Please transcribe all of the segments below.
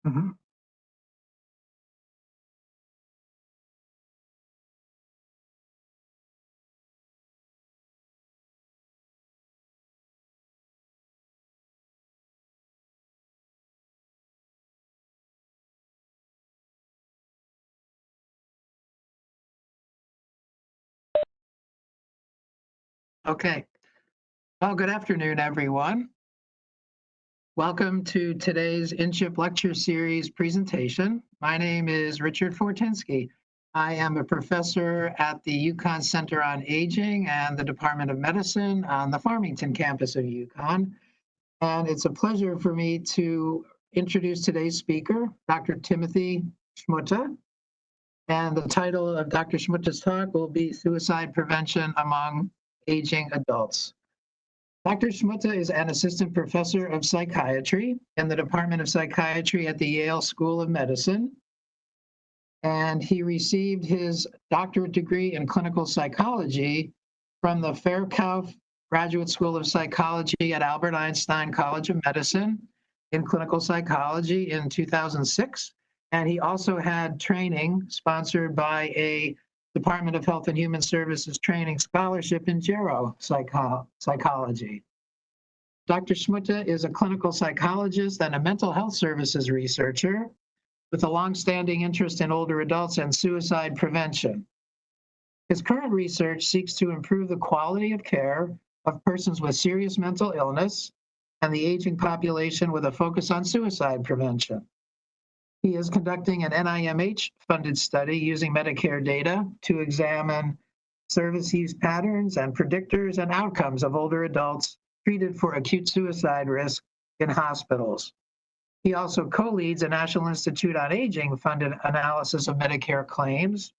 Mhm. Okay. Well, good afternoon, everyone. Welcome to today's InCHIP lecture series presentation. My name is Richard Fortinsky. I am a professor at the UConn Center on Aging and the Department of Medicine on the Farmington campus of UConn. And it's a pleasure for me to introduce today's speaker, Dr. Timothy Schmutta. And the title of Dr. Schmutta's talk will be Suicide Prevention Among Aging Adults. Dr. Schmutta is an assistant professor of psychiatry in the Department of Psychiatry at the Yale School of Medicine. And he received his doctorate degree in clinical psychology from the Fairclough Graduate School of Psychology at Albert Einstein College of Medicine in clinical psychology in 2006. And he also had training sponsored by a Department of Health and Human Services training scholarship in geropsychology. Dr. Schmutta is a clinical psychologist and a mental health services researcher with a longstanding interest in older adults and suicide prevention. His current research seeks to improve the quality of care of persons with serious mental illness and the aging population with a focus on suicide prevention. He is conducting an NIMH-funded study using Medicare data to examine service use patterns and predictors and outcomes of older adults treated for acute suicide risk in hospitals. He also co-leads a National Institute on Aging-funded analysis of Medicare claims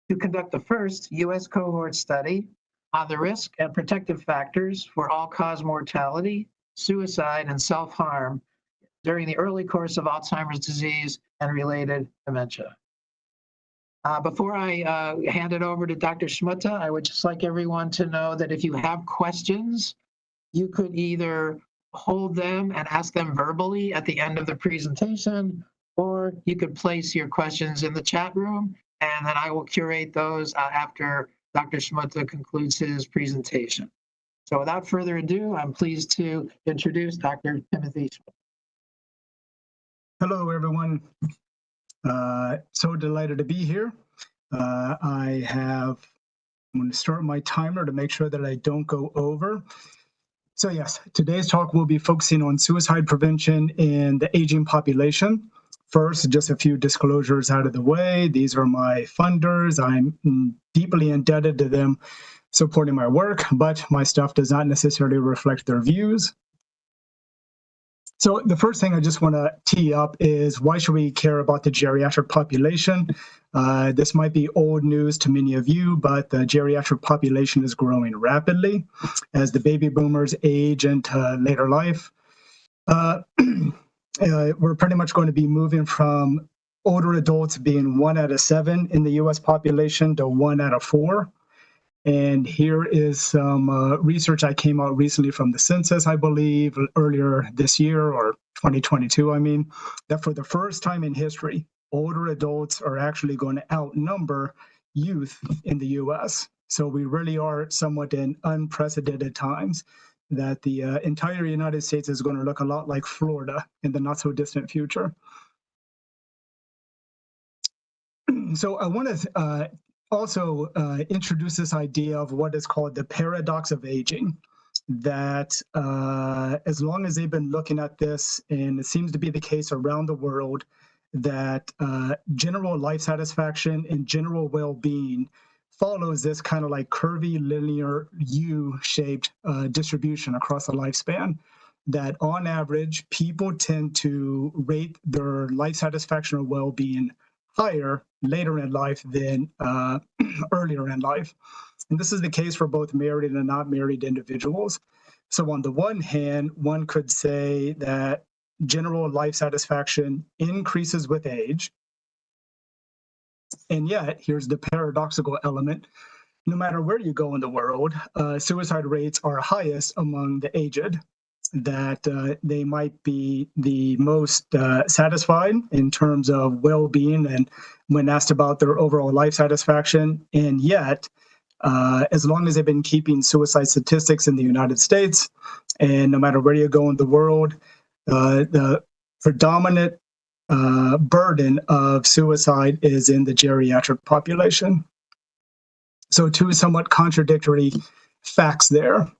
to conduct the first U.S. cohort study on the risk and protective factors for all-cause mortality, suicide, and self-harm during the early course of Alzheimer's disease and related dementia. Before I hand it over to Dr. Schmutta, I would just like everyone to know that if you have questions, you could either hold them and ask them verbally at the end of the presentation, or you could place your questions in the chat room, and then I will curate those after Dr. Schmutta concludes his presentation. So without further ado, I'm pleased to introduce Dr. Timothy Schmutta. Hello, everyone. So delighted to be here. I'm going to start my timer to make sure that I don't go over. So yes, today's talk will be focusing on suicide prevention in the aging population. First, just a few disclosures out of the way. These are my funders. I'm deeply indebted to them supporting my work, but my stuff does not necessarily reflect their views. So the first thing I just want to tee up is, why should we care about the geriatric population? This might be old news to many of you, but the geriatric population is growing rapidly as the baby boomers age into later life. We're pretty much going to be moving from older adults being 1 out of 7 in the US population to 1 out of 4. And here is some research I came out recently from the census, I believe, earlier this year, or 2022, I mean, that for the first time in history, older adults are actually going to outnumber youth in the US. So we really are somewhat in unprecedented times, that the entire United States is going to look a lot like Florida in the not so distant future. So I want to also introduce this idea of what is called the paradox of aging, that as long as they've been looking at this, and it seems to be the case around the world, that general life satisfaction and general well-being follows this kind of like curvy linear U-shaped distribution across the lifespan, that on average, people tend to rate their life satisfaction or well-being higher later in life than earlier in life. And this is the case for both married and not married individuals. So on the one hand, one could say that general life satisfaction increases with age. And yet, here's the paradoxical element. No matter where you go in the world, suicide rates are highest among the aged. that they might be the most satisfied in terms of well-being and when asked about their overall life satisfaction. And yet, as long as they've been keeping suicide statistics in the United States, and no matter where you go in the world, the predominant burden of suicide is in the geriatric population. So two somewhat contradictory facts there.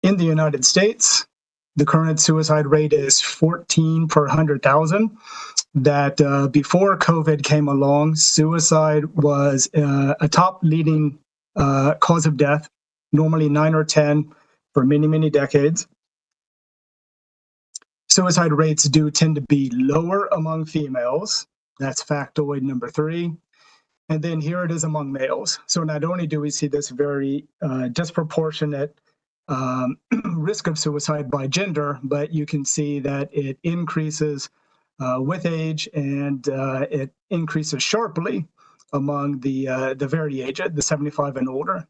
In the United States, the current suicide rate is 14 per 100,000. That before COVID came along, suicide was a top leading cause of death, normally 9 or 10 for many, many decades. Suicide rates do tend to be lower among females. That's factoid number 3. And then here it is among males. So not only do we see this very disproportionate risk of suicide by gender, but you can see that it increases with age, and it increases sharply among the very aged, the 75 and older.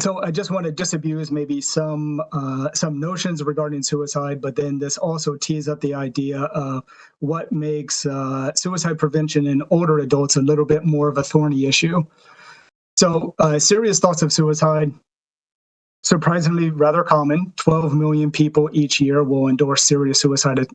So I just want to disabuse maybe some notions regarding suicide, but then this also tees up the idea of what makes suicide prevention in older adults a little bit more of a thorny issue. So serious thoughts of suicide, surprisingly rather common. 12 million people each year will endorse serious suicidal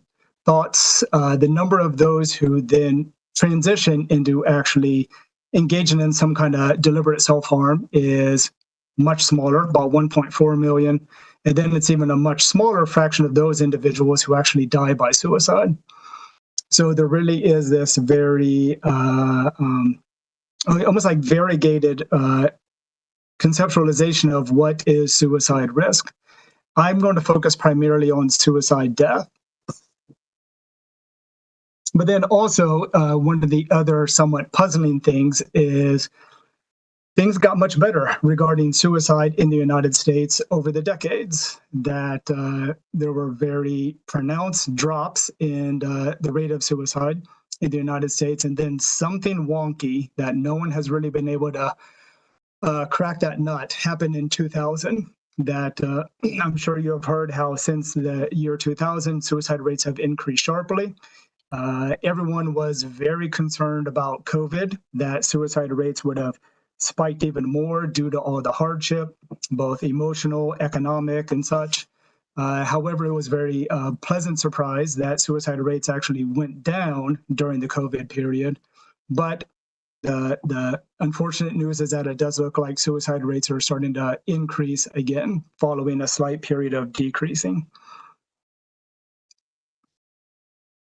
thoughts. The number of those who then transition into actually engaging in some kind of deliberate self-harm is much smaller, about 1.4 million. And then it's even a much smaller fraction of those individuals who actually die by suicide. So there really is this very, almost like variegated conceptualization of what is suicide risk. I'm going to focus primarily on suicide death. But then also, one of the other somewhat puzzling things is things got much better regarding suicide in the United States over the decades, that there were very pronounced drops in the rate of suicide in the United States, and then something wonky that no one has really been able to crack that nut happened in 2000. That I'm sure you have heard how since the year 2000, suicide rates have increased sharply. Everyone was very concerned about COVID, that suicide rates would have spiked even more due to all the hardship, both emotional, economic, and such. However, it was very pleasant surprise that suicide rates actually went down during the COVID period. But the unfortunate news is that it does look like suicide rates are starting to increase again, following a slight period of decreasing.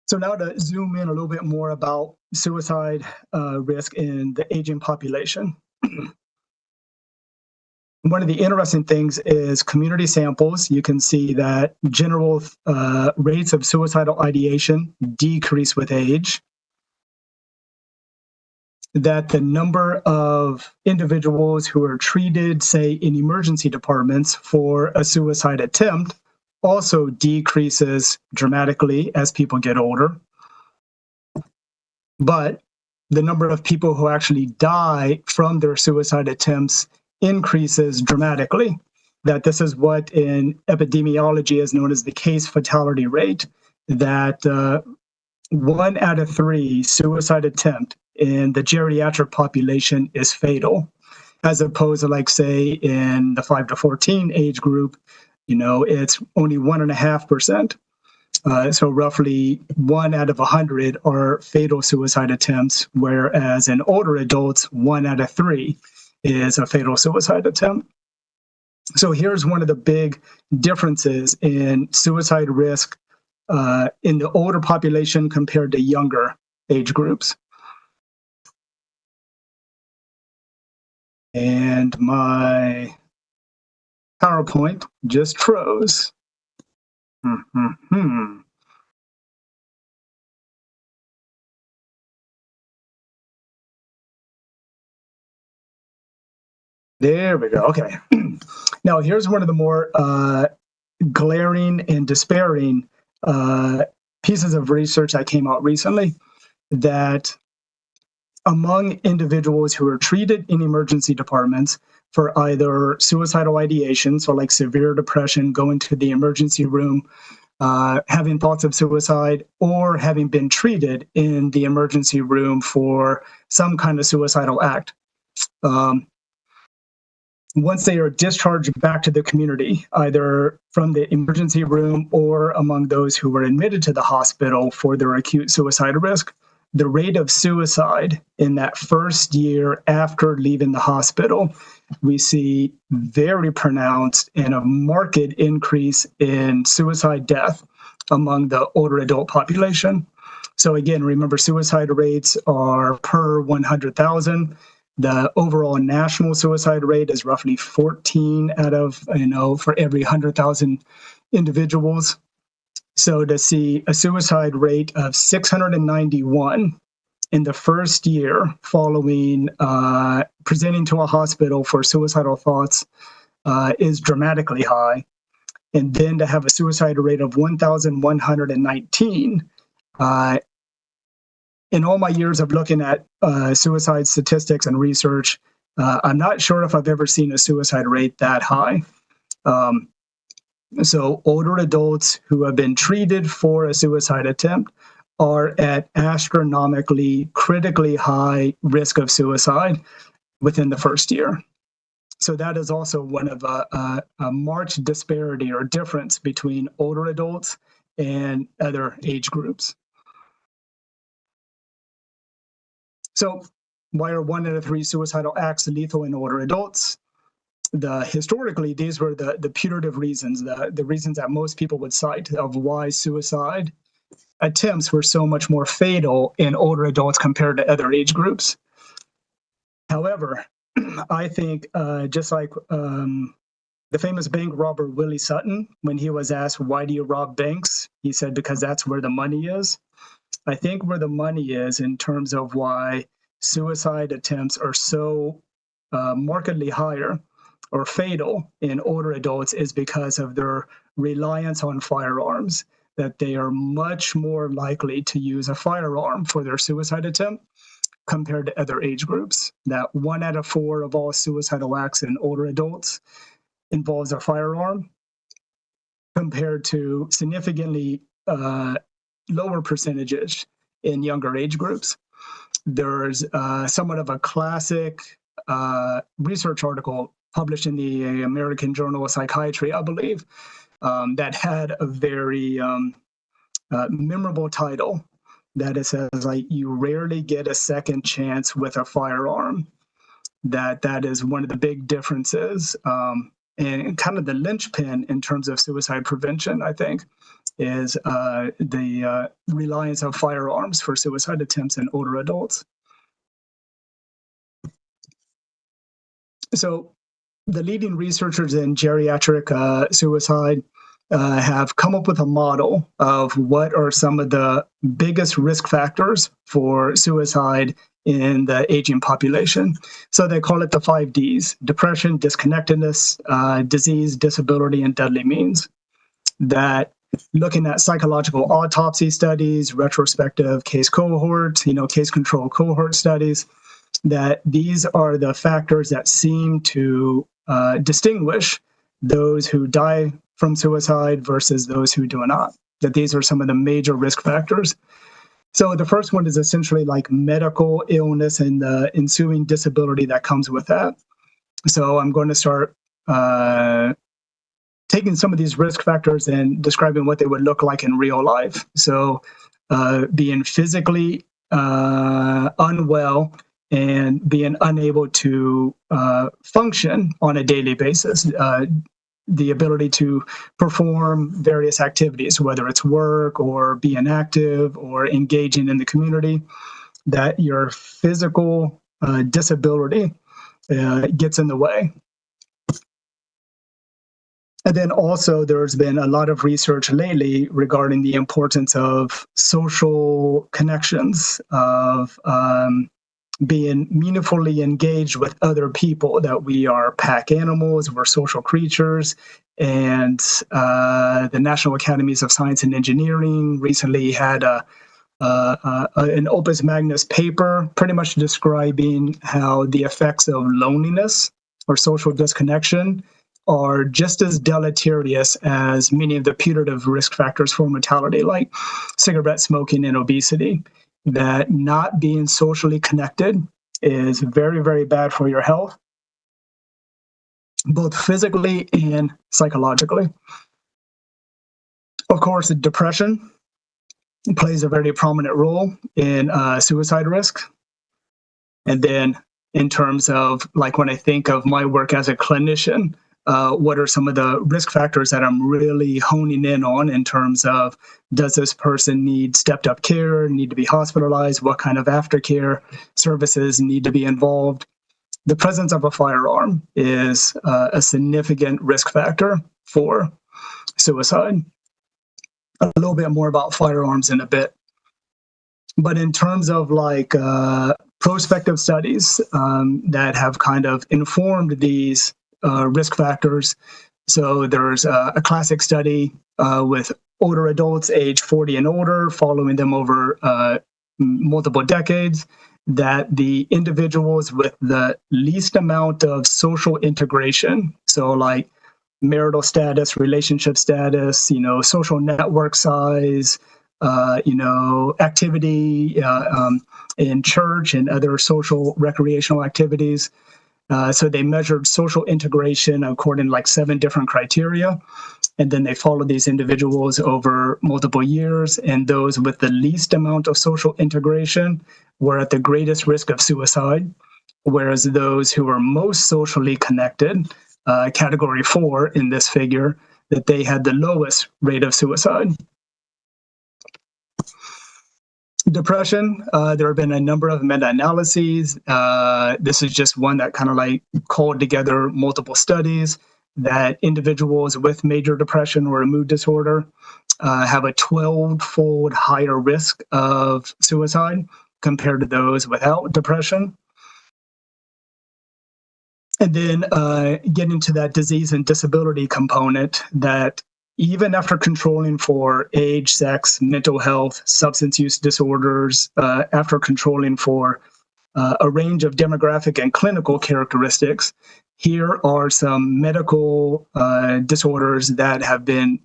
So now to zoom in a little bit more about suicide risk in the aging population. One of the interesting things is community samples. You can see that general rates of suicidal ideation decrease with age. That the number of individuals who are treated, say, in emergency departments for a suicide attempt also decreases dramatically as people get older. But the number of people who actually die from their suicide attempts increases dramatically. That this is what in epidemiology is known as the case fatality rate, that 1 out of 3 suicide attempt in the geriatric population is fatal, as opposed to, like, say, in the 5 to 14 age group, it's only 1.5%. So roughly 1 out of 100 are fatal suicide attempts, whereas in older adults, 1 out of 3 is a fatal suicide attempt. So here's one of the big differences in suicide risk in the older population compared to younger age groups. And my PowerPoint just froze. There we go. Okay. Now here's one of the more glaring and despairing pieces of research that came out recently, that among individuals who are treated in emergency departments for either suicidal ideation, so like severe depression, going to the emergency room, having thoughts of suicide, or having been treated in the emergency room for some kind of suicidal act. Once they are discharged back to the community, either from the emergency room or among those who were admitted to the hospital for their acute suicide risk, the rate of suicide in that first year after leaving the hospital, we see very pronounced and a marked increase in suicide death among the older adult population. So again, remember, suicide rates are per 100,000. The overall national suicide rate is roughly 14 out of, for every 100,000 individuals. So to see a suicide rate of 691 in the first year following presenting to a hospital for suicidal thoughts is dramatically high. And then to have a suicide rate of 1,119, in all my years of looking at suicide statistics and research, I'm not sure if I've ever seen a suicide rate that high. So older adults who have been treated for a suicide attempt are at astronomically, critically high risk of suicide within the first year. So that is also one of a marked disparity or difference between older adults and other age groups. So why are 1 out of 3 suicidal acts lethal in older adults? Historically, these were the putative reasons, the reasons that most people would cite of why suicide attempts were so much more fatal in older adults compared to other age groups. However, I think just like the famous bank robber Willie Sutton, when he was asked, why do you rob banks? He said, because that's where the money is. I think where the money is in terms of why suicide attempts are so markedly higher or fatal in older adults is because of their reliance on firearms, that they are much more likely to use a firearm for their suicide attempt compared to other age groups. That 1 out of 4 of all suicidal acts in older adults involves a firearm, compared to significantly lower percentages in younger age groups. There's somewhat of a classic research article published in the American Journal of Psychiatry, I believe, that had a very memorable title that it says, like, you rarely get a second chance with a firearm. That is one of the big differences and kind of the linchpin in terms of suicide prevention, I think, is the reliance on firearms for suicide attempts in older adults. So the leading researchers in geriatric suicide have come up with a model of what are some of the biggest risk factors for suicide in the aging population. So they call it the 5 Ds: depression, disconnectedness, disease, disability, and deadly means. That looking at psychological autopsy studies, retrospective case cohorts, case control cohort studies, that these are the factors that seem to distinguish those who die from suicide versus those who do not, that these are some of the major risk factors. So the first one is essentially like medical illness and the ensuing disability that comes with that. So I'm going to start taking some of these risk factors and describing what they would look like in real life. So being physically unwell and being unable to function on a daily basis, the ability to perform various activities, whether it's work or being active or engaging in the community, that your physical disability gets in the way. And then also there's been a lot of research lately regarding the importance of social connections, of being meaningfully engaged with other people, that we are pack animals, we're social creatures. And the National Academies of Science and Engineering recently had a an opus magnus paper pretty much describing how the effects of loneliness or social disconnection are just as deleterious as many of the putative risk factors for mortality, like cigarette smoking and obesity, that not being socially connected is very, very bad for your health, both physically and psychologically. Of course, depression plays a very prominent role in suicide risk. And then in terms of, like, when I think of my work as a clinician, what are some of the risk factors that I'm really honing in on in terms of, does this person need stepped up care, need to be hospitalized? What kind of aftercare services need to be involved? The presence of a firearm is a significant risk factor for suicide. A little bit more about firearms in a bit. But in terms of like prospective studies that have kind of informed these risk factors. So there's a classic study with older adults age 40 and older, following them over multiple decades, that the individuals with the least amount of social integration, so like marital status, relationship status, social network size, activity in church and other social recreational activities. So they measured social integration according to like 7 different criteria. And then they followed these individuals over multiple years. And those with the least amount of social integration were at the greatest risk of suicide, whereas those who were most socially connected, category 4 in this figure, that they had the lowest rate of suicide. Depression, there have been a number of meta-analyses. This is just one that kind of like called together multiple studies that individuals with major depression or a mood disorder have a 12-fold higher risk of suicide compared to those without depression. And then getting to that disease and disability component, that even after controlling for age, sex, mental health, substance use disorders, after controlling for a range of demographic and clinical characteristics, here are some medical disorders that have been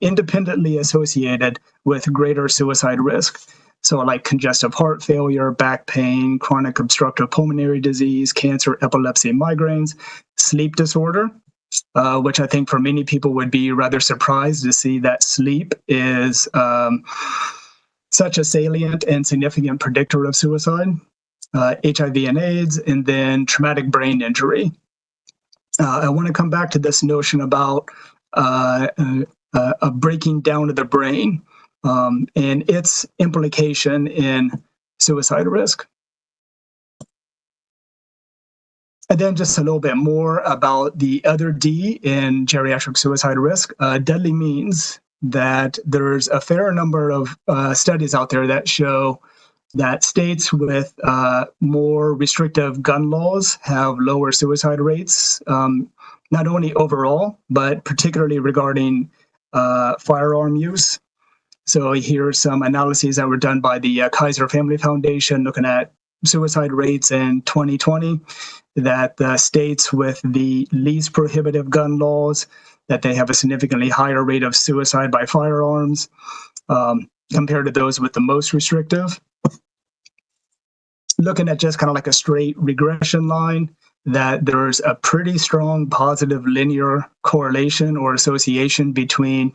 independently associated with greater suicide risk. So like congestive heart failure, back pain, chronic obstructive pulmonary disease, cancer, epilepsy, migraines, sleep disorder, which I think for many people would be rather surprised to see that sleep is such a salient and significant predictor of suicide, HIV and AIDS, and then traumatic brain injury. I want to come back to this notion about a breaking down of the brain and its implication in suicide risk. And then just a little bit more about the other D in geriatric suicide risk. Deadly means that there's a fair number of studies out there that show that states with more restrictive gun laws have lower suicide rates, not only overall, but particularly regarding firearm use. So here's some analyses that were done by the Kaiser Family Foundation looking at suicide rates in 2020, that the states with the least prohibitive gun laws, that they have a significantly higher rate of suicide by firearms compared to those with the most restrictive. Looking at just kind of like a straight regression line, that there's a pretty strong positive linear correlation or association between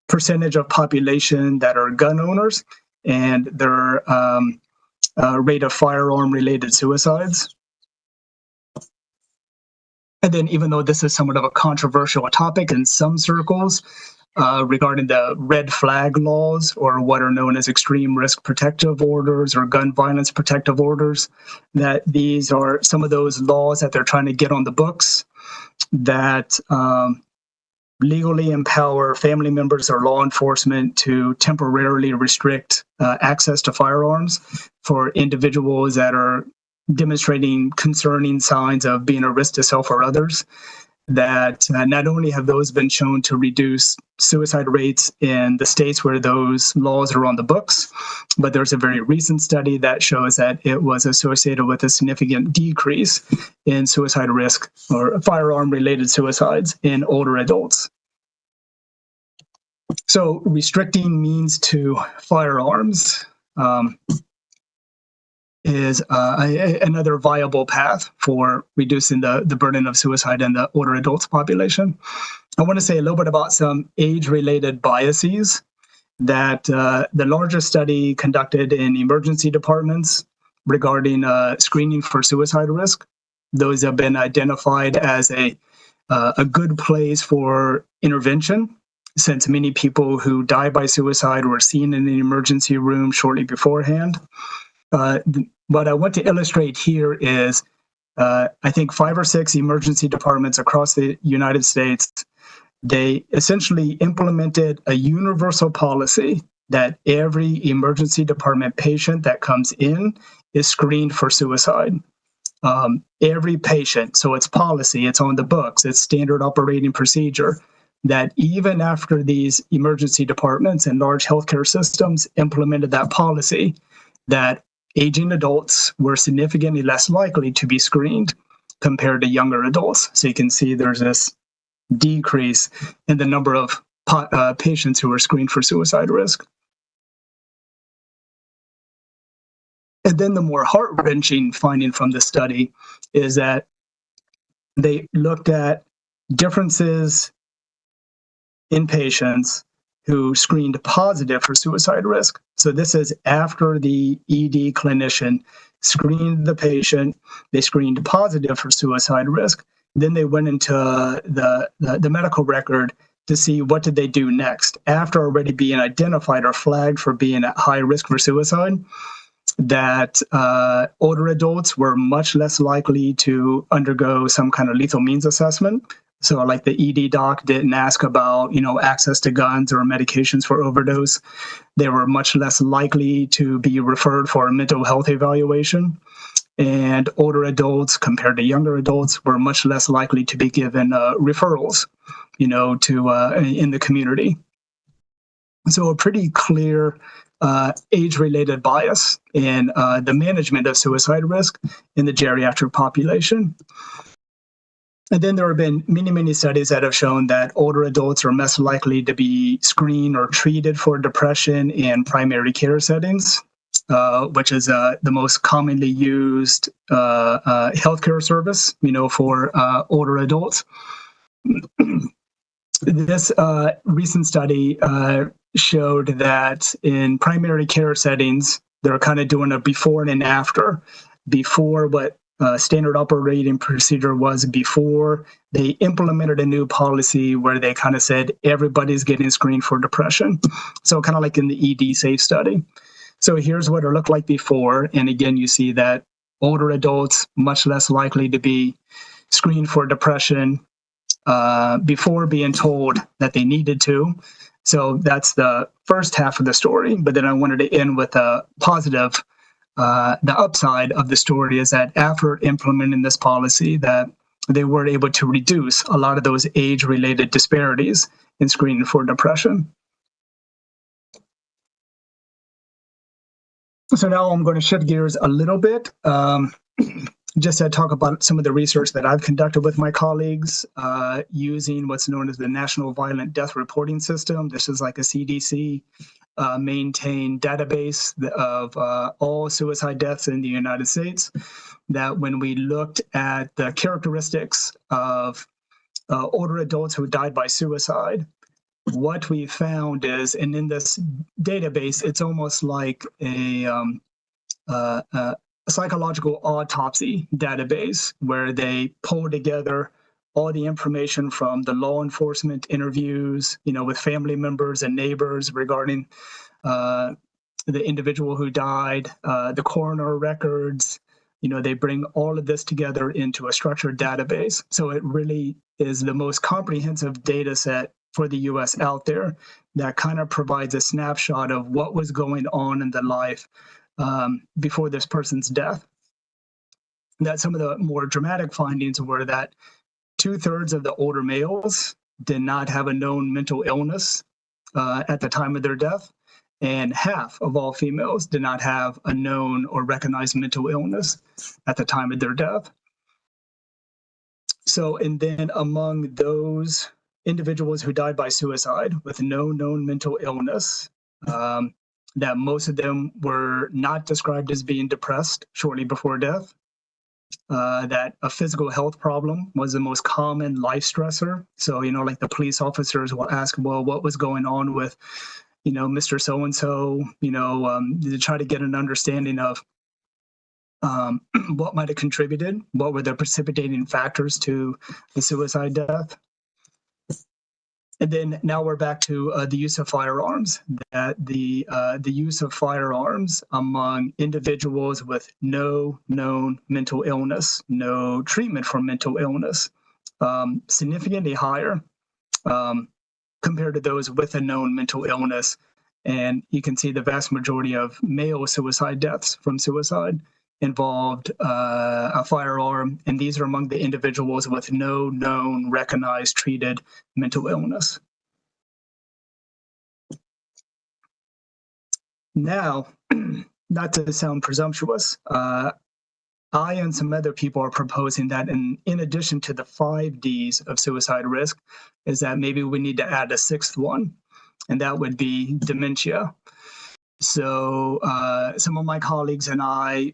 percentage of population that are gun owners and their rate of firearm-related suicides. And then, even though this is somewhat of a controversial topic in some circles regarding the red flag laws, or what are known as extreme risk protective orders or gun violence protective orders, that these are some of those laws that they're trying to get on the books that legally empower family members or law enforcement to temporarily restrict access to firearms for individuals that are demonstrating concerning signs of being a risk to self or others. that not only have those been shown to reduce suicide rates in the states where those laws are on the books, but there's a very recent study that shows that it was associated with a significant decrease in suicide risk or firearm-related suicides in older adults. So restricting means to firearms is another viable path for reducing the burden of suicide in the older adults population. I want to say a little bit about some age-related biases that the largest study conducted in emergency departments regarding screening for suicide risk. Those have been identified as a good place for intervention, since many people who die by suicide were seen in an emergency room shortly beforehand. What I want to illustrate here is, I think 5 or 6 emergency departments across the United States, they essentially implemented a universal policy that every emergency department patient that comes in is screened for suicide. Every patient, so it's policy, it's on the books, it's standard operating procedure, that even after these emergency departments and large healthcare systems implemented that policy, that aging adults were significantly less likely to be screened compared to younger adults. So you can see there's this decrease in the number of patients who are screened for suicide risk. And then the more heart-wrenching finding from the study is that they looked at differences in patients who screened positive for suicide risk. So this is after the ED clinician screened the patient, they screened positive for suicide risk. Then they went into the medical record to see what did they do next. After already being identified or flagged for being at high risk for suicide, that older adults were much less likely to undergo some kind of lethal means assessment. So like the ED doc didn't ask about, access to guns or medications for overdose. They were much less likely to be referred for a mental health evaluation. And older adults compared to younger adults were much less likely to be given referrals, to in the community. So a pretty clear age-related bias in the management of suicide risk in the geriatric population. And then there have been many, many studies that have shown that older adults are less likely to be screened or treated for depression in primary care settings, which is the most commonly used healthcare service, for older adults. This recent study showed that in primary care settings, they're kind of doing a before and an after. Before what standard operating procedure was before they implemented a new policy where they kind of said everybody's getting screened for depression. So kind of like in the ED SAFE study. So here's what it looked like before. And again, you see that older adults much less likely to be screened for depression before being told that they needed to. So that's the first half of the story. But then I wanted to end with a positive. The upside of the story is that after implementing this policy, that they were able to reduce a lot of those age-related disparities in screening for depression. So now I'm going to shift gears a little bit, just to talk about some of the research that I've conducted with my colleagues using what's known as the National Violent Death Reporting System. This is like a CDC maintained database of all suicide deaths in the United States, that when we looked at the characteristics of older adults who died by suicide, what we found is, and in this database, it's almost like a psychological autopsy database where they pull together all the information from the law enforcement interviews, with family members and neighbors regarding the individual who died, the coroner records. They bring all of this together into a structured database. So it really is the most comprehensive data set for the U.S. out there that kind of provides a snapshot of what was going on in the life before this person's death. That some of the more dramatic findings were that 2/3 of the older males did not have a known mental illness at the time of their death, and half of all females did not have a known or recognized mental illness at the time of their death. So, and then among those individuals who died by suicide with no known mental illness, that most of them were not described as being depressed shortly before death, that a physical health problem was the most common life stressor. So, like the police officers will ask, well, what was going on with, Mr. So-and-so, to try to get an understanding of what might have contributed, what were the precipitating factors to the suicide death. And then now we're back to the use of firearms, that the use of firearms among individuals with no known mental illness, no treatment for mental illness, significantly higher compared to those with a known mental illness. And you can see the vast majority of male suicide deaths from suicide involved a firearm, and these are among the individuals with no known, recognized, treated mental illness. Now, not to sound presumptuous, I and some other people are proposing that in addition to the 5 Ds of suicide risk, is that maybe we need to add a 6th one, and that would be dementia. So some of my colleagues and I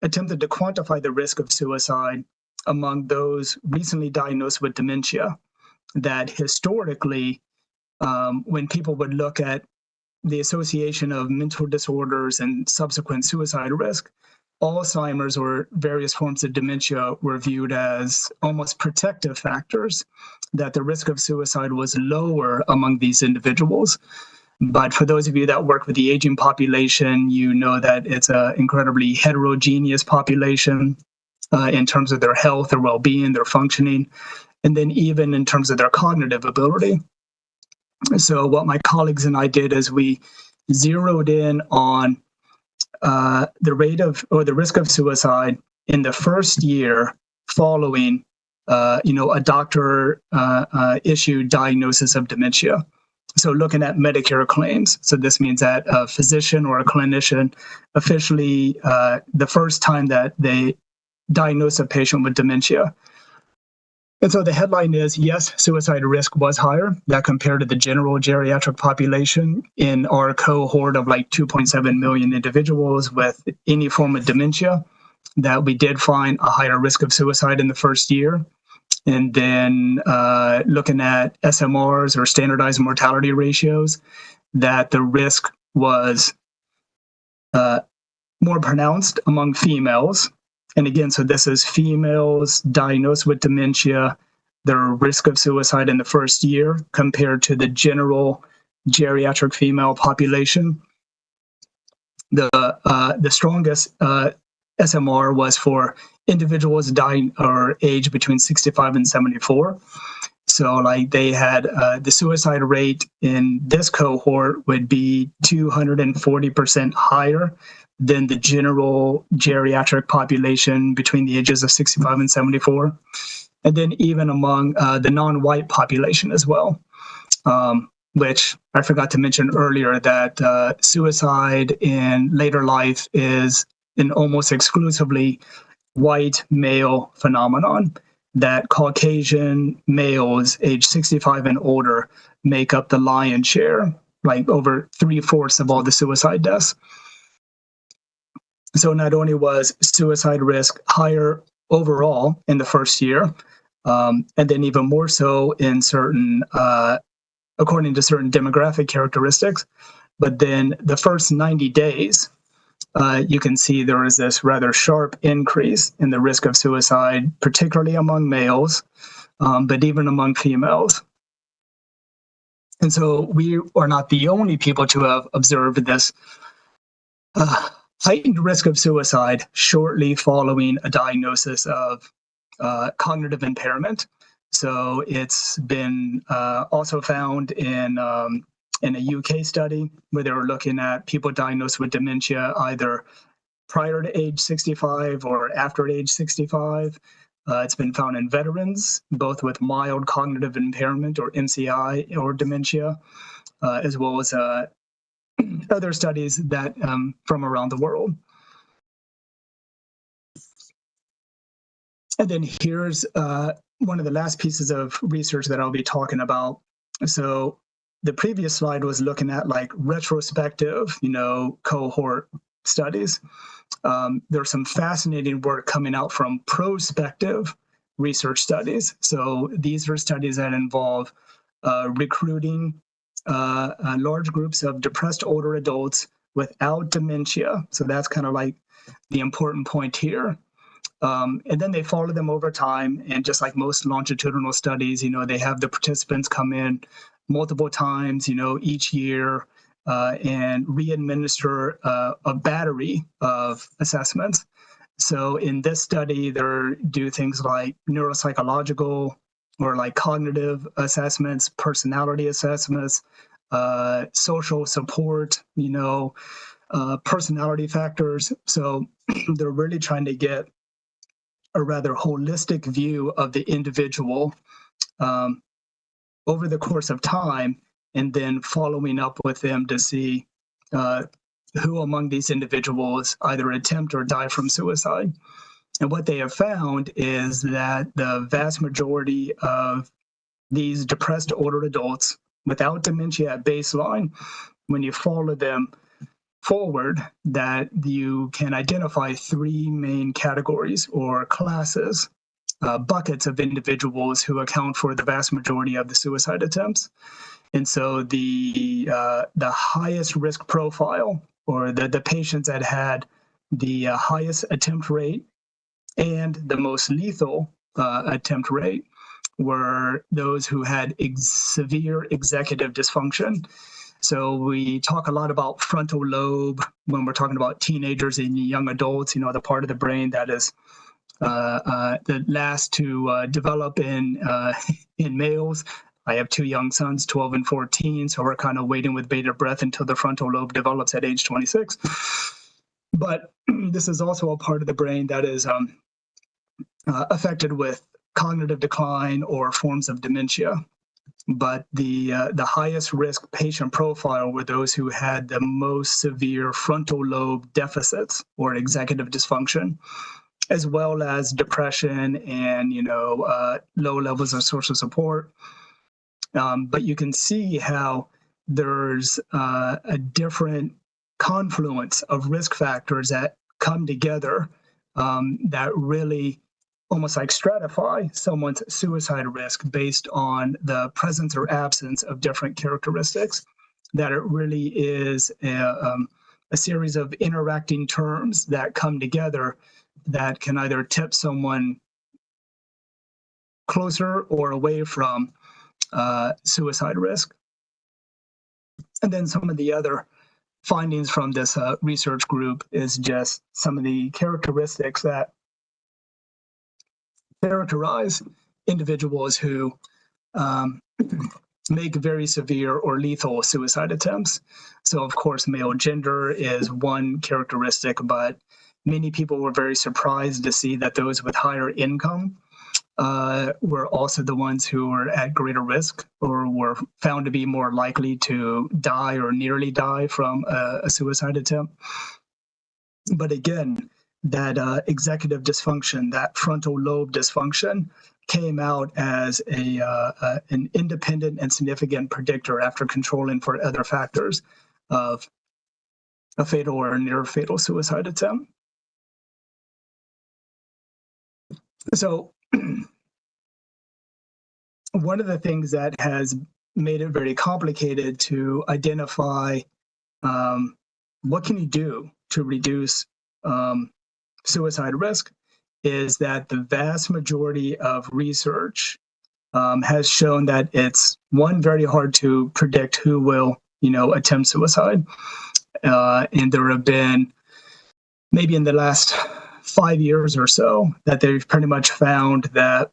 attempted to quantify the risk of suicide among those recently diagnosed with dementia, that historically, when people would look at the association of mental disorders and subsequent suicide risk, Alzheimer's or various forms of dementia were viewed as almost protective factors, that the risk of suicide was lower among these individuals. But for those of you that work with the aging population, you know that it's an incredibly heterogeneous population in terms of their health, their well-being, their functioning, and then even in terms of their cognitive ability. So what my colleagues and I did is we zeroed in on the rate of, or the risk of suicide in the first year following, a doctor issued diagnosis of dementia. So looking at Medicare claims. So this means that a physician or a clinician officially, the first time that they diagnose a patient with dementia. And so the headline is, yes, suicide risk was higher. That compared to the general geriatric population in our cohort of like 2.7 million individuals with any form of dementia, that we did find a higher risk of suicide in the first year. And then looking at SMRs or standardized mortality ratios, that the risk was more pronounced among females. And again, so this is females diagnosed with dementia, their risk of suicide in the first year compared to the general geriatric female population. The strongest SMR was for individuals dying or age between 65 and 74. So like they had the suicide rate in this cohort would be 240% higher than the general geriatric population between the ages of 65 and 74. And then even among the non-white population as well, which I forgot to mention earlier, that suicide in later life is an almost exclusively white male phenomenon, that Caucasian males age 65 and older make up the lion's share, like over 3/4 of all the suicide deaths. So not only was suicide risk higher overall in the first year, and then even more so in certain, according to certain demographic characteristics, but then the first 90 days, you can see there is this rather sharp increase in the risk of suicide, particularly among males, but even among females. And so we are not the only people to have observed this heightened risk of suicide shortly following a diagnosis of cognitive impairment. So it's been also found in a UK study where they were looking at people diagnosed with dementia either prior to age 65 or after age 65. It's been found in veterans, both with mild cognitive impairment or MCI or dementia, as well as other studies that from around the world. And then here's one of the last pieces of research that I'll be talking about. So the previous slide was looking at like retrospective, cohort studies. There's some fascinating work coming out from prospective research studies. So these are studies that involve recruiting large groups of depressed older adults without dementia. So that's kind of like the important point here. And then they follow them over time. And just like most longitudinal studies, they have the participants come in multiple times, each year, and re-administer a battery of assessments. So in this study, they do things like neuropsychological or like cognitive assessments, personality assessments, social support, personality factors. So they're really trying to get a rather holistic view of the individual over the course of time, and then following up with them to see who among these individuals either attempt or die from suicide. And what they have found is that the vast majority of these depressed older adults without dementia at baseline, when you follow them forward, that you can identify three main categories or classes, buckets of individuals who account for the vast majority of the suicide attempts. And so the highest risk profile, or the patients that had the highest attempt rate and the most lethal attempt rate, were those who had severe executive dysfunction. So we talk a lot about frontal lobe when we're talking about teenagers and young adults, the part of the brain that is the last to develop in males. I have two young sons, 12 and 14, so we're kind of waiting with bated breath until the frontal lobe develops at age 26. But this is also a part of the brain that is affected with cognitive decline or forms of dementia. But the highest risk patient profile were those who had the most severe frontal lobe deficits or executive dysfunction, as well as depression and low levels of social support. But you can see how there's a different confluence of risk factors that come together that really almost like stratify someone's suicide risk based on the presence or absence of different characteristics, that it really is a series of interacting terms that come together that can either tip someone closer or away from suicide risk. And then some of the other findings from this research group is just some of the characteristics that characterize individuals who make very severe or lethal suicide attempts. So of course, male gender is one characteristic, but many people were very surprised to see that those with higher income were also the ones who were at greater risk or were found to be more likely to die or nearly die from a suicide attempt. But again, that executive dysfunction, that frontal lobe dysfunction, came out as an independent and significant predictor after controlling for other factors of a fatal or near fatal suicide attempt. So one of the things that has made it very complicated to identify what can you do to reduce suicide risk is that the vast majority of research has shown that it's, one, very hard to predict who will, attempt suicide. And there have been, maybe in the last 5 years or so, that they've pretty much found that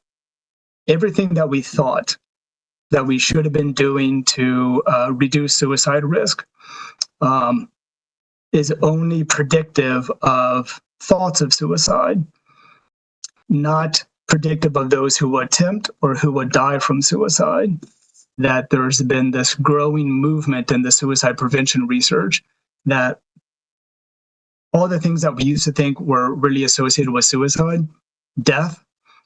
everything that we thought that we should have been doing to reduce suicide risk is only predictive of thoughts of suicide, not predictive of those who would attempt or who would die from suicide, that there's been this growing movement in the suicide prevention research that all the things that we used to think were really associated with suicide, death,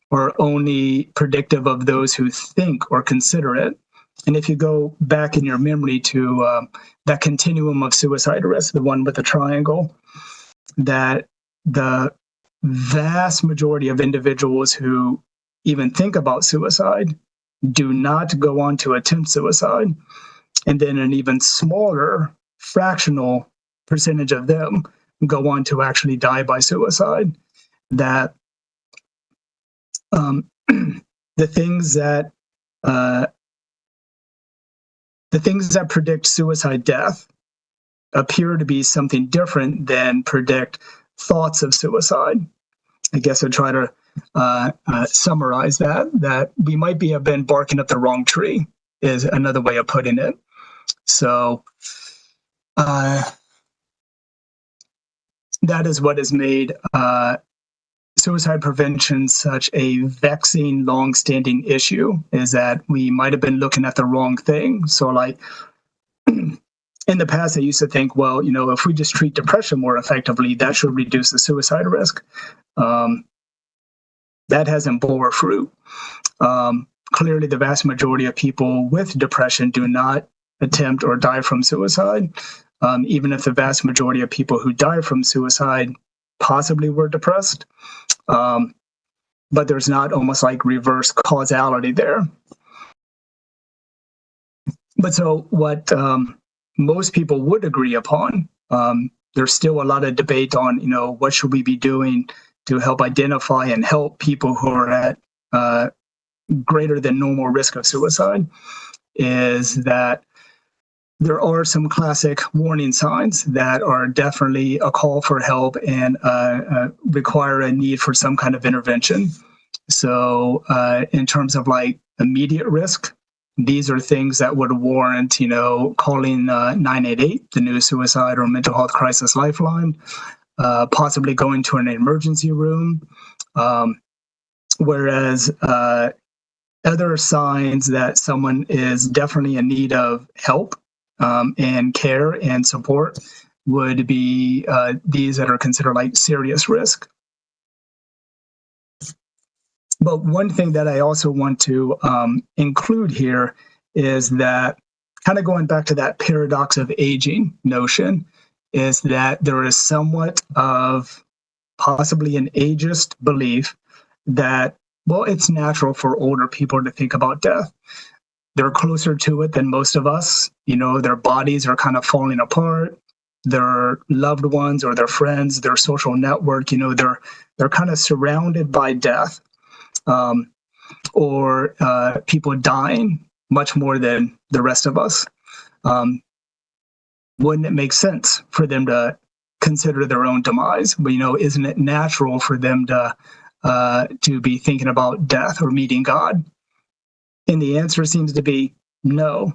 are only predictive of those who think or consider it. And if you go back in your memory to that continuum of suicide risk, the one with the triangle, that the vast majority of individuals who even think about suicide do not go on to attempt suicide. And then an even smaller fractional percentage of them go on to actually die by suicide. That the things that predict suicide death appear to be something different than predict thoughts of suicide. I guess I'd try to summarize that we might have been barking up the wrong tree is another way of putting it. So that is what has made suicide prevention such a vexing, long-standing issue, is that we might have been looking at the wrong thing. So like in the past, I used to think, well, if we just treat depression more effectively, that should reduce the suicide risk. That hasn't bore fruit. Clearly, the vast majority of people with depression do not attempt or die from suicide, even if the vast majority of people who die from suicide possibly were depressed. But there's not almost like reverse causality there. But so what most people would agree upon, there's still a lot of debate on, what should we be doing to help identify and help people who are at greater than normal risk of suicide, is that there are some classic warning signs that are definitely a call for help and require a need for some kind of intervention. So in terms of like immediate risk, these are things that would warrant, calling 988, the new suicide or mental health crisis lifeline, possibly going to an emergency room. Whereas other signs that someone is definitely in need of help and care and support would be these that are considered like serious risk. But one thing that I also want to include here is that, kind of going back to that paradox of aging notion, is that there is somewhat of possibly an ageist belief that, well, it's natural for older people to think about death. They're closer to it than most of us. Their bodies are kind of falling apart. Their loved ones or their friends, their social network, they're kind of surrounded by death, or people dying much more than the rest of us. Wouldn't it make sense for them to consider their own demise? But, isn't it natural for them to be thinking about death or meeting God? And the answer seems to be no.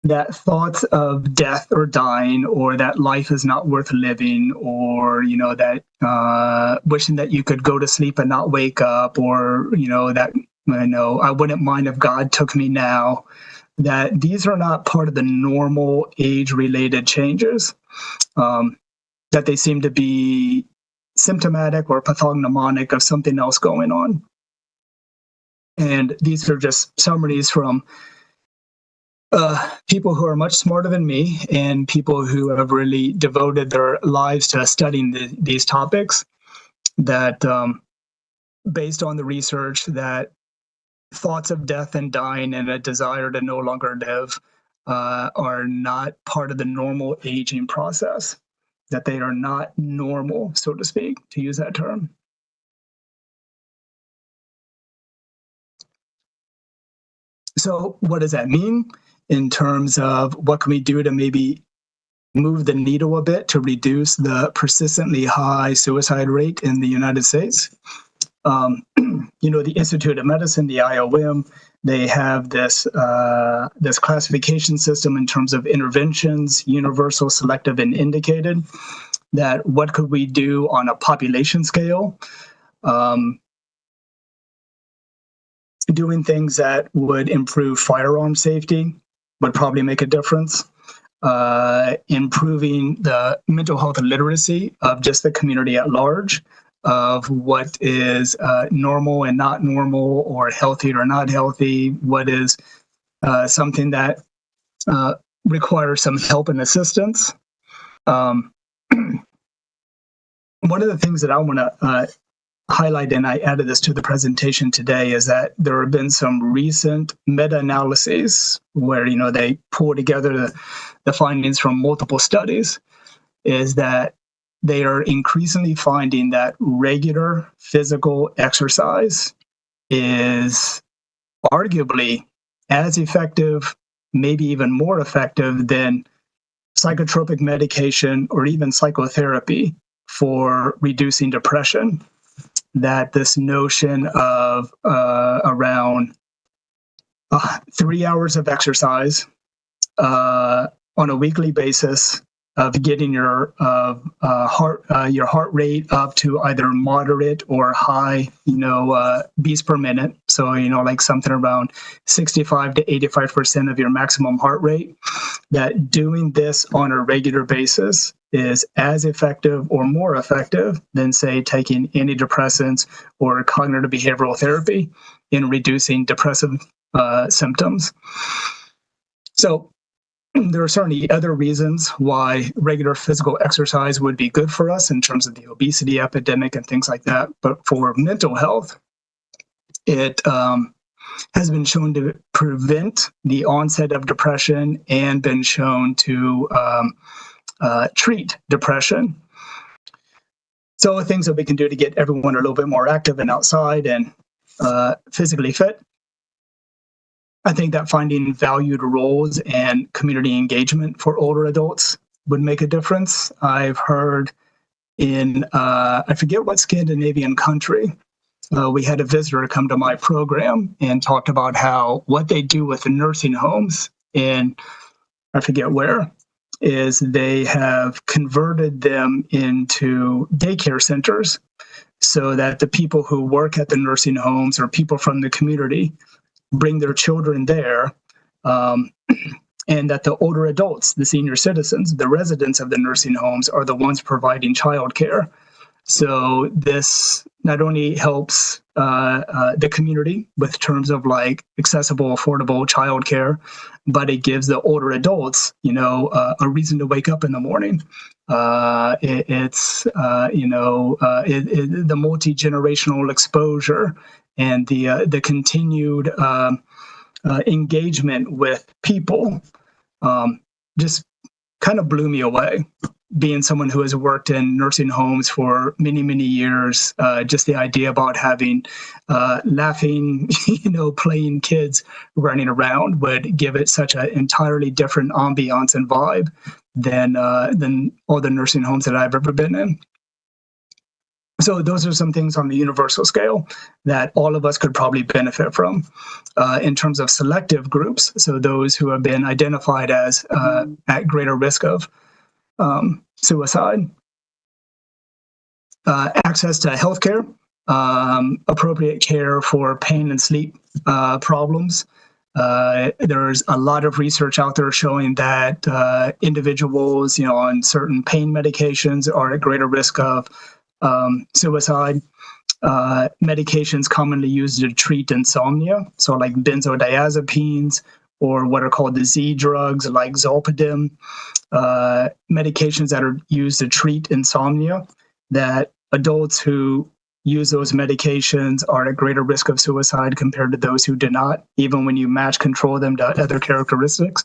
That thoughts of death or dying, or that life is not worth living, or that wishing that you could go to sleep and not wake up, or that I wouldn't mind if God took me now, that these are not part of the normal age-related changes, that they seem to be symptomatic or pathognomonic of something else going on. And these are just summaries from people who are much smarter than me and people who have really devoted their lives to studying these topics, that based on the research, that thoughts of death and dying and a desire to no longer live are not part of the normal aging process, that they are not normal, so to speak, to use that term. So what does that mean in terms of what can we do to maybe move the needle a bit to reduce the persistently high suicide rate in the United States? The Institute of Medicine, the IOM, they have this classification system in terms of interventions: universal, selective, and indicated. that what could we do on a population scale? Doing things that would improve firearm safety would probably make a difference. Improving the mental health literacy of just the community at large, of what is normal and not normal, or healthy or not healthy, what is something that requires some help and assistance. One of the things that I want to highlight, and I added this to the presentation today, is that there have been some recent meta-analyses where they pull together the findings from multiple studies, is that they are increasingly finding that regular physical exercise is arguably as effective, maybe even more effective than psychotropic medication or even psychotherapy for reducing depression. That this notion of around 3 hours of exercise on a weekly basis, of getting your heart rate up to either moderate or high, beats per minute. So, like something around 65 to 85% of your maximum heart rate, that doing this on a regular basis is as effective or more effective than, say, taking antidepressants or cognitive behavioral therapy in reducing depressive symptoms. So, there are certainly other reasons why regular physical exercise would be good for us in terms of the obesity epidemic and things like that. But for mental health, it has been shown to prevent the onset of depression and been shown to treat depression. So things that we can do to get everyone a little bit more active and outside and physically fit. I think that finding valued roles and community engagement for older adults would make a difference. I've heard in, I forget what Scandinavian country, we had a visitor come to my program and talked about how what they do with the nursing homes in, I forget where, is they have converted them into daycare centers so that the people who work at the nursing homes or people from the community bring their children there, and that the older adults, the senior citizens, the residents of the nursing homes are the ones providing childcare. So this not only helps the community with terms of like accessible, affordable childcare, but it gives the older adults, a reason to wake up in the morning. It's the multi-generational exposure and the continued engagement with people just kind of blew me away. Being someone who has worked in nursing homes for many, many years, just the idea about having laughing, playing kids running around would give it such an entirely different ambiance and vibe than all the nursing homes that I've ever been in. So those are some things on the universal scale that all of us could probably benefit from in terms of selective groups. So those who have been identified as at greater risk of suicide. Access to healthcare, appropriate care for pain and sleep problems. There's a lot of research out there showing that individuals, on certain pain medications are at greater risk of suicide. Medications commonly used to treat insomnia, so like benzodiazepines or what are called the Z drugs like zolpidem, medications that are used to treat insomnia, that adults who use those medications are at greater risk of suicide compared to those who do not, even when you match control them to other characteristics.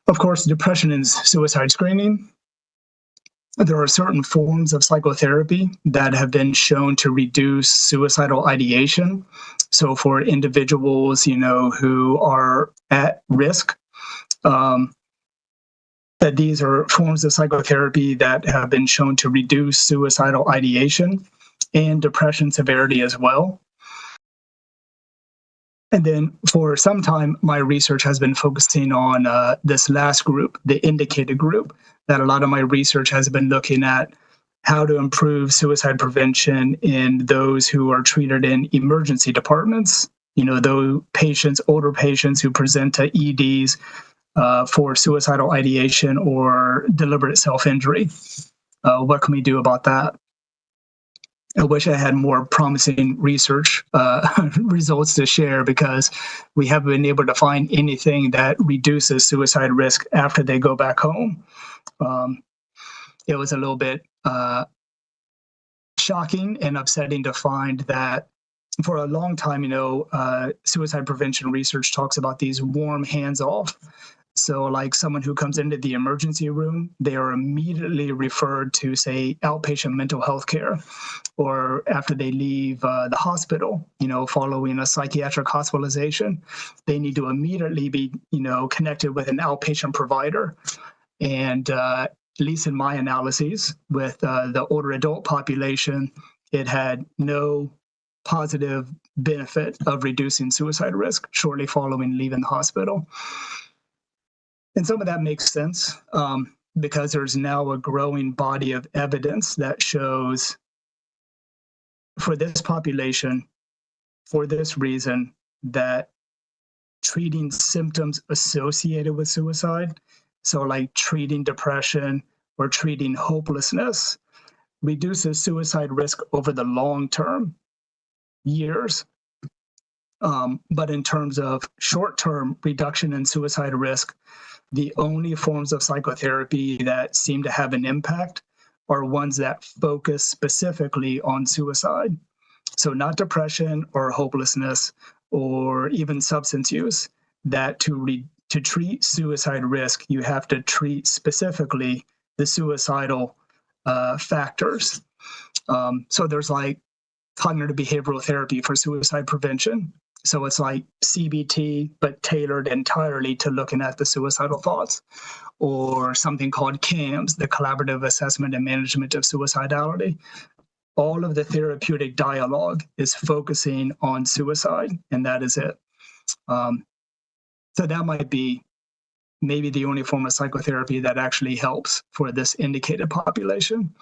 Of course, depression and suicide screening. There are certain forms of psychotherapy that have been shown to reduce suicidal ideation. So for individuals, who are at risk, that these are forms of psychotherapy that have been shown to reduce suicidal ideation and depression severity as well. And then for some time, my research has been focusing on this last group, the indicated group, that a lot of my research has been looking at how to improve suicide prevention in those who are treated in emergency departments. You know, those patients, older patients who present to EDs for suicidal ideation or deliberate self-injury. What can we do about that? I wish I had more promising research results to share, because we haven't been able to find anything that reduces suicide risk after they go back home. It was a little bit shocking and upsetting to find that for a long time, you know, suicide prevention research talks about these warm hands-off. So like someone who comes into the emergency room, they are immediately referred to, say, outpatient mental health care, or after they leave the hospital, you know, following a psychiatric hospitalization, they need to immediately be, you know, connected with an outpatient provider. And at least in my analyses with the older adult population, it had no positive benefit of reducing suicide risk shortly following leaving the hospital. And some of that makes sense because there's now a growing body of evidence that shows for this population, for this reason, that treating symptoms associated with suicide, so like treating depression or treating hopelessness, reduces suicide risk over the long term, years. But in terms of short-term reduction in suicide risk, the only forms of psychotherapy that seem to have an impact are ones that focus specifically on suicide. So not depression or hopelessness or even substance use, that to treat suicide risk, you have to treat specifically the suicidal factors. So there's like cognitive behavioral therapy for suicide prevention. So it's like CBT, but tailored entirely to looking at the suicidal thoughts, or something called CAMS, the Collaborative Assessment and Management of Suicidality. All of the therapeutic dialogue is focusing on suicide, and that is it. So that might be maybe the only form of psychotherapy that actually helps for this indicated population.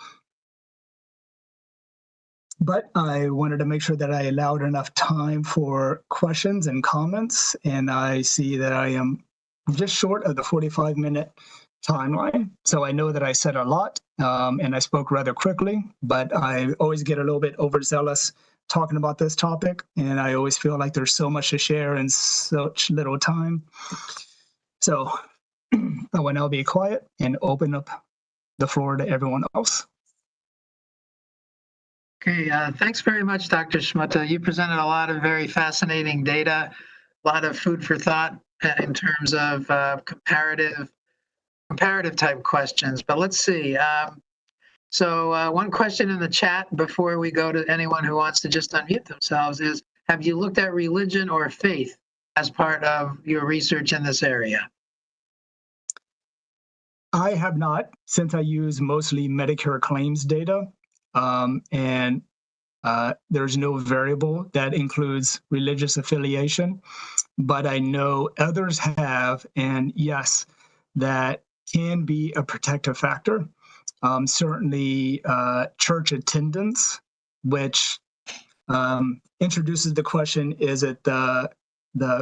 But I wanted to make sure that I allowed enough time for questions and comments, and I see that I am just short of the 45-minute timeline. So I know that I said a lot and I spoke rather quickly, but I always get a little bit overzealous talking about this topic, and I always feel like there's so much to share in such little time. So I will now be quiet and open up the floor to everyone else. Okay, thanks very much, Dr. Schmutta. You presented a lot of very fascinating data, a lot of food for thought in terms of comparative type questions. But let's see. So one question in the chat before we go to anyone who wants to just unmute themselves is, have you looked at religion or faith as part of your research in this area? I have not, since I use mostly Medicare claims data, and there's no variable that includes religious affiliation, but I know others have, and yes, that can be a protective factor. Certainly church attendance, which introduces the question, is it the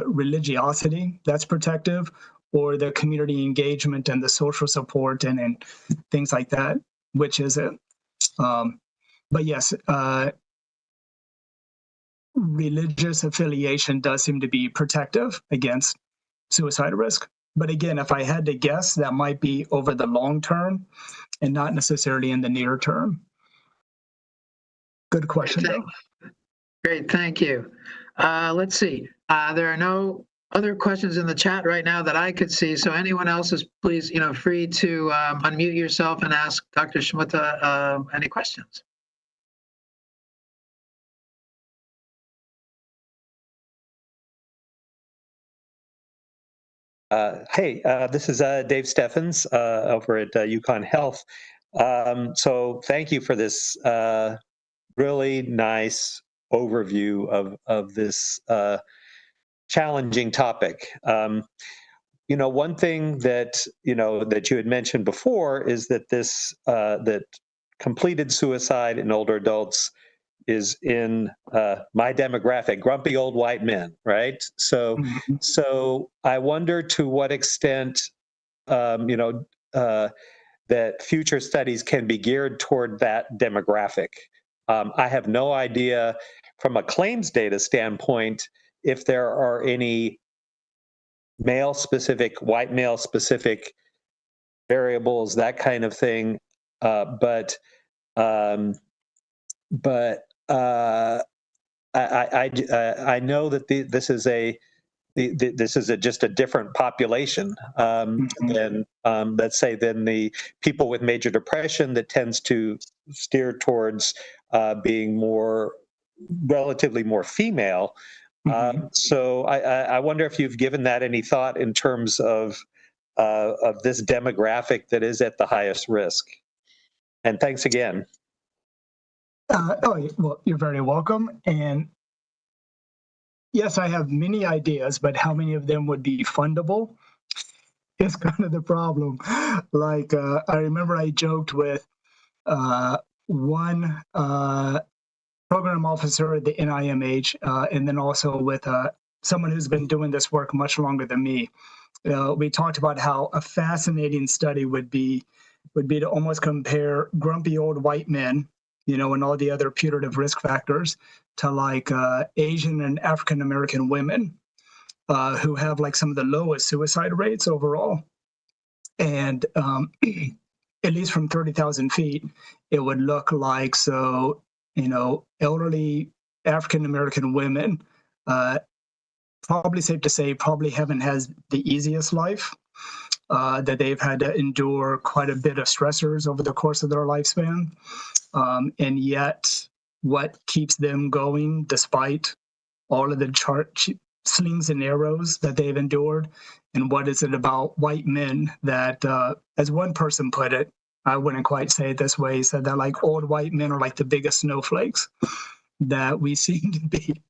religiosity that's protective, or the community engagement and the social support and things like that, which is it? But yes, religious affiliation does seem to be protective against suicide risk. But again, if I had to guess, that might be over the long term and not necessarily in the near term. Good question, though. Great, thank you. Let's see. There are no other questions in the chat right now that I could see. So anyone else is please, free to unmute yourself and ask Dr. Schmutta any questions. Hey, this is Dave Steffens over at UConn Health. So thank you for this really nice overview of this challenging topic. One thing that that you had mentioned before is that that completed suicide in older adults is in my demographic, grumpy old white men, right? So, Mhm. so I wonder to what extent, that future studies can be geared toward that demographic. I have no idea from a claims data standpoint if there are any male-specific, white male-specific variables, that kind of thing. But I know that this is just a different population than let's say than the people with major depression that tends to steer towards being relatively more female. So I wonder if you've given that any thought in terms of this demographic that is at the highest risk. And thanks again. Well, you're very welcome. And yes, I have many ideas, but how many of them would be fundable is kind of the problem. Like, I remember I joked with one program officer at the NIMH, and then also with someone who's been doing this work much longer than me. We talked about how a fascinating study would be to almost compare grumpy old white men, and all the other putative risk factors to like Asian and African American women who have like some of the lowest suicide rates overall. And at least from 30,000 feet, it would look like, so, elderly African American women, probably safe to say, probably haven't had the easiest life, that they've had to endure quite a bit of stressors over the course of their lifespan. And yet, what keeps them going despite all of the slings and arrows that they've endured? And what is it about white men that, as one person put it, I wouldn't quite say it this way, he said that like old white men are like the biggest snowflakes that we seem to be.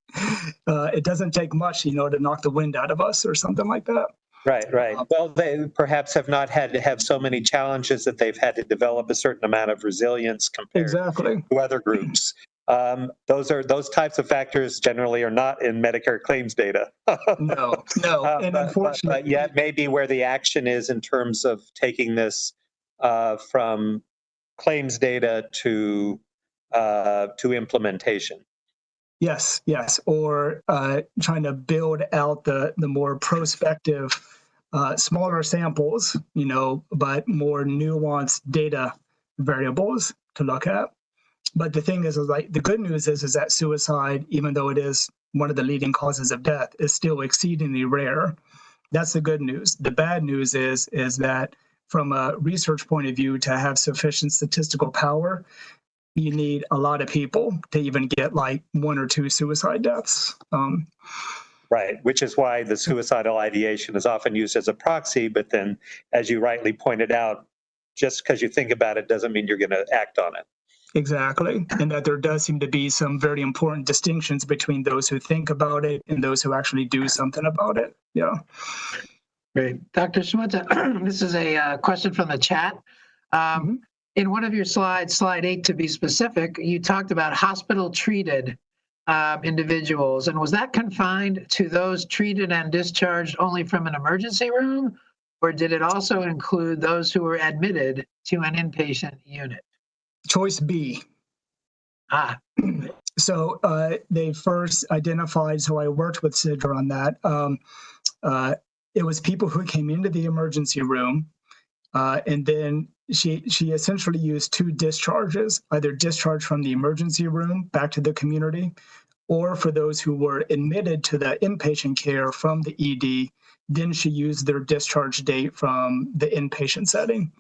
It doesn't take much, to knock the wind out of us or something like that. Right. Well, they perhaps have not had to have so many challenges that they've had to develop a certain amount of resilience compared to other groups. Those types of factors generally are not in Medicare claims data. No. And unfortunately, but yet maybe where the action is in terms of taking this from claims data to implementation. Yes, or trying to build out the more prospective, smaller samples, but more nuanced data variables to look at. But the thing is like the good news is that suicide, even though it is one of the leading causes of death, is still exceedingly rare. That's the good news. The bad news is that from a research point of view, to have sufficient statistical power, you need a lot of people to even get like 1 or 2 suicide deaths. Right, which is why the suicidal ideation is often used as a proxy, but then, as you rightly pointed out, just because you think about it doesn't mean you're going to act on it. Exactly, and that there does seem to be some very important distinctions between those who think about it and those who actually do something about it. Yeah. Great. Dr. Shmuta, this is a question from the chat. In one of your slides, slide 8 to be specific, you talked about hospital-treated individuals. And was that confined to those treated and discharged only from an emergency room? Or did it also include those who were admitted to an inpatient unit? Choice B. So they first identified, so I worked with Sidra on that. It was people who came into the emergency room, and then she essentially used 2 discharges, either discharge from the emergency room back to the community, or for those who were admitted to the inpatient care from the ED, then she used their discharge date from the inpatient setting.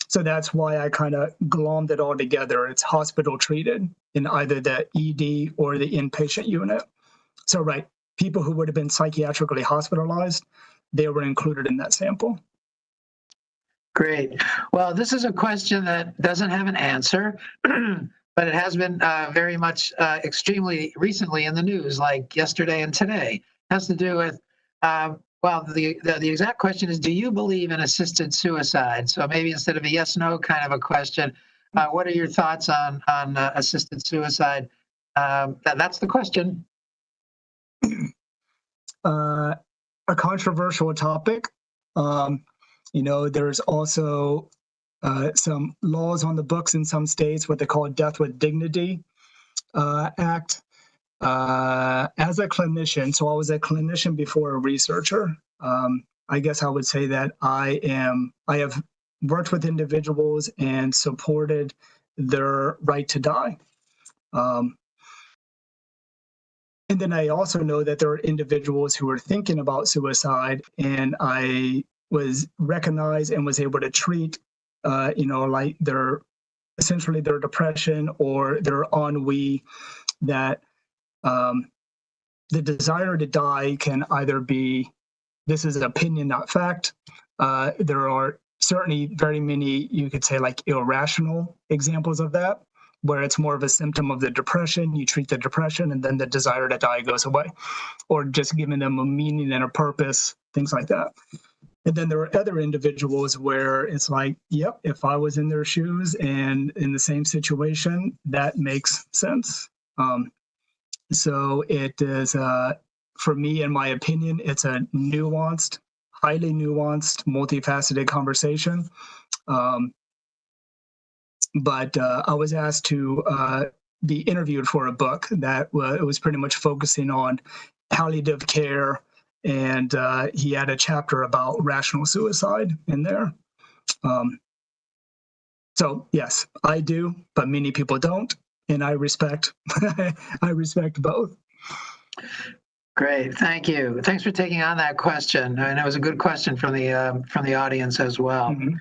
So that's why I kind of glommed it all together. It's hospital treated in either the ED or the inpatient unit. So right, people who would have been psychiatrically hospitalized, they were included in that sample. Great. Well, this is a question that doesn't have an answer, but it has been very much extremely recently in the news, like yesterday and today. has to do with, well, the exact question is, do you believe in assisted suicide? So maybe instead of a yes/no kind of a question, what are your thoughts on assisted suicide? That's the question. A controversial topic. There's also some laws on the books in some states, what they call Death with Dignity Act. As a clinician, so I was a clinician before a researcher. I guess I would say that I have worked with individuals and supported their right to die. And then I also know that there are individuals who are thinking about suicide, and I was recognized and was able to treat, like essentially their depression or their ennui, that the desire to die can either be, this is an opinion, not fact. There are certainly very many, you could say, like irrational examples of that, where it's more of a symptom of the depression. You treat the depression and then the desire to die goes away, or just giving them a meaning and a purpose, things like that. And then there are other individuals where it's like, yep, if I was in their shoes and in the same situation, that makes sense. So it is, for me, in my opinion, it's a nuanced, highly nuanced, multifaceted conversation. But I was asked to be interviewed for a book that was pretty much focusing on palliative care, and he had a chapter about rational suicide in there. So yes, I do, but many people don't, and I respect I respect both. Great, thank you. Thanks for taking on that question, and it was a good question from the audience as well. Mm-hmm.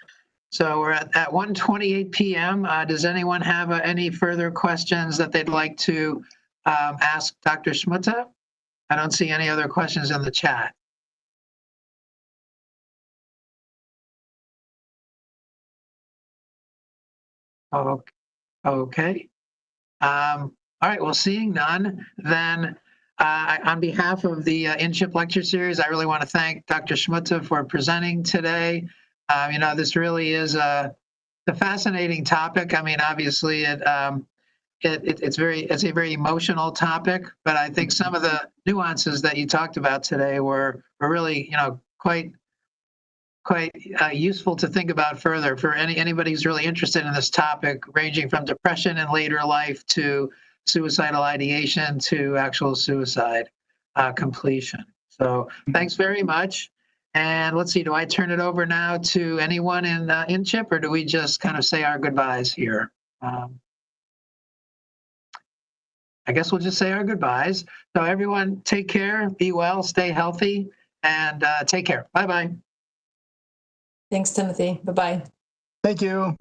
So we're at 1:28 p.m. Does anyone have any further questions that they'd like to ask Dr. Schmutta? I don't see any other questions in the chat. Okay. All right, well, seeing none, then on behalf of the InCHIP lecture series, I really want to thank Dr. Schmutta for presenting today. This really is a fascinating topic. I mean, obviously, it's a very emotional topic, but I think some of the nuances that you talked about today were really, quite useful to think about further for anybody who's really interested in this topic, ranging from depression in later life to suicidal ideation to actual suicide completion. So thanks very much. And let's see, do I turn it over now to anyone in InCHIP, or do we just kind of say our goodbyes here? I guess we'll just say our goodbyes. So everyone, take care, be well, stay healthy, and take care. Bye-bye. Thanks, Timothy. Bye-bye. Thank you.